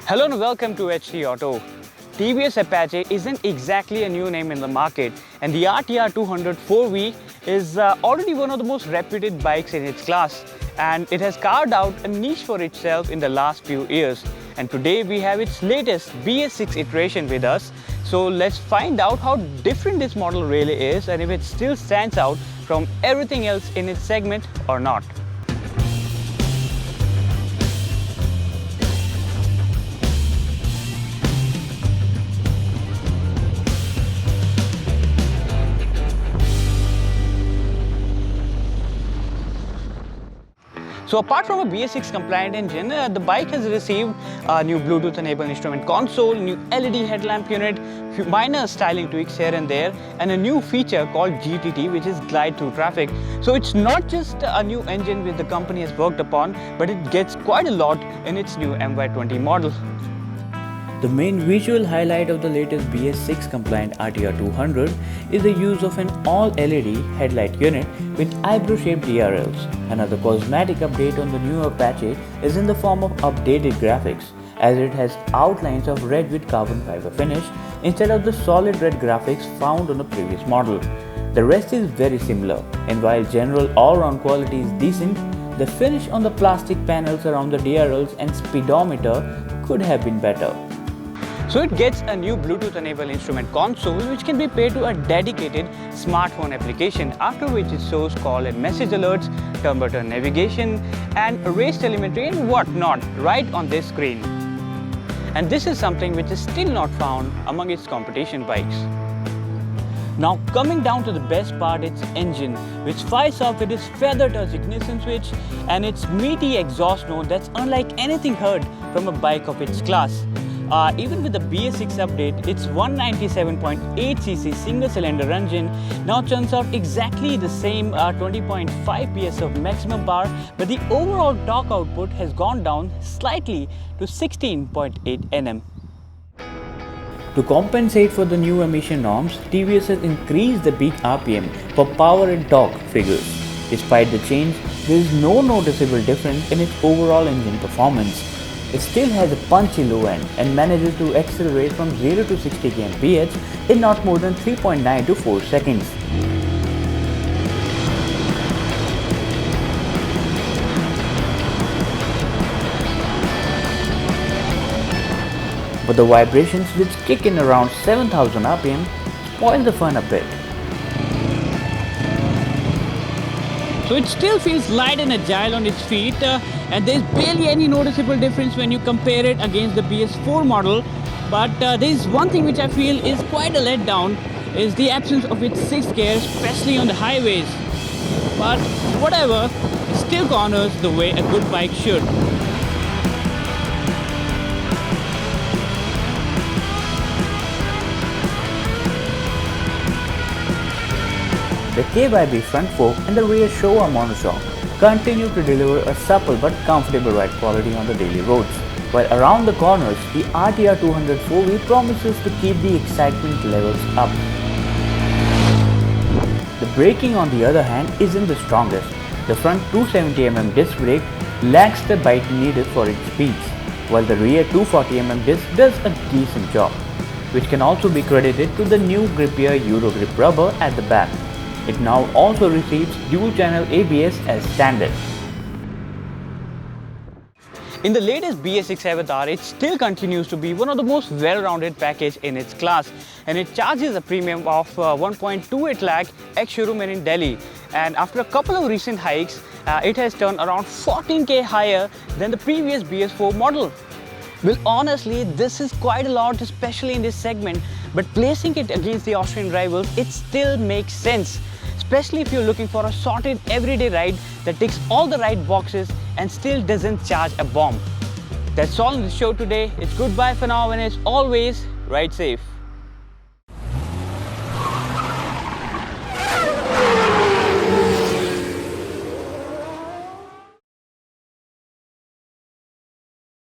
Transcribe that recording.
Hello and welcome to HT Auto. TVS Apache isn't exactly a new name in the market, and the RTR 200 4V is already one of the most reputed bikes in its class, and it has carved out a niche for itself in the last few years. And today we have its latest BS6 iteration with us. So let's find out how different this model really is and if it still stands out from everything else in its segment or not. So apart from a BS6 compliant engine, the bike has received a new Bluetooth enabled instrument console, new LED headlamp unit, few minor styling tweaks here and there, and a new feature called GTT, which is glide through traffic. So it's not just a new engine which the company has worked upon, but it gets quite a lot in its new MY20 model. The main visual highlight of the latest BS6 compliant RTR 200 is the use of an all-LED headlight unit with eyebrow-shaped DRLs. Another cosmetic update on the new Apache is in the form of updated graphics, as it has outlines of red with carbon fiber finish instead of the solid red graphics found on the previous model. The rest is very similar, and while general all-round quality is decent, the finish on the plastic panels around the DRLs and speedometer could have been better. So it gets a new Bluetooth enabled instrument console which can be paired to a dedicated smartphone application, after which it shows call and message alerts, turn by turn navigation and race telemetry and whatnot right on this screen. And this is something which is still not found among its competition bikes. Now coming down to the best part, its engine, which fires off with its feather touch ignition switch and its meaty exhaust note that's unlike anything heard from a bike of its class. Even with the BS6 update, its 197.8cc single-cylinder engine now churns out exactly the same 20.5 PS of maximum power, but the overall torque output has gone down slightly to 16.8 Nm. To compensate for the new emission norms, TVS has increased the peak RPM for power and torque figures. Despite the change, there is no noticeable difference in its overall engine performance. It still has a punchy low end and manages to accelerate from 0 to 60 kmph in not more than 3.9 to 4 seconds. But the vibrations, which kick in around 7000 rpm, spoil the fun a bit. So it still feels light and agile on its feet, and there's barely any noticeable difference when you compare it against the BS4 model. But there's one thing which I feel is quite a letdown, is the absence of its 6th gear, especially on the highways. But whatever, it still corners the way a good bike should. The KYB front fork and the rear Showa monoshock continue to deliver a supple but comfortable ride quality on the daily roads, while around the corners, the RTR 200 4V promises to keep the excitement levels up. The braking, on the other hand, isn't the strongest. The front 270mm disc brake lacks the bite needed for its speeds, while the rear 240mm disc does a decent job, which can also be credited to the new grippier Eurogrip rubber at the back. It now also receives dual-channel ABS as standard. In the latest BS6 Avatar, it still continues to be one of the most well-rounded package in its class, and it charges a premium of 1.28 lakh ex-showroom in Delhi. And after a couple of recent hikes, it has turned around 14k higher than the previous BS4 model. Well, honestly, this is quite a lot, especially in this segment, but placing it against the Austrian rivals, it still makes sense. Especially if you're looking for a sorted everyday ride that ticks all the right boxes and still doesn't charge a bomb. That's all in the show today. It's goodbye for now, and as always, ride safe.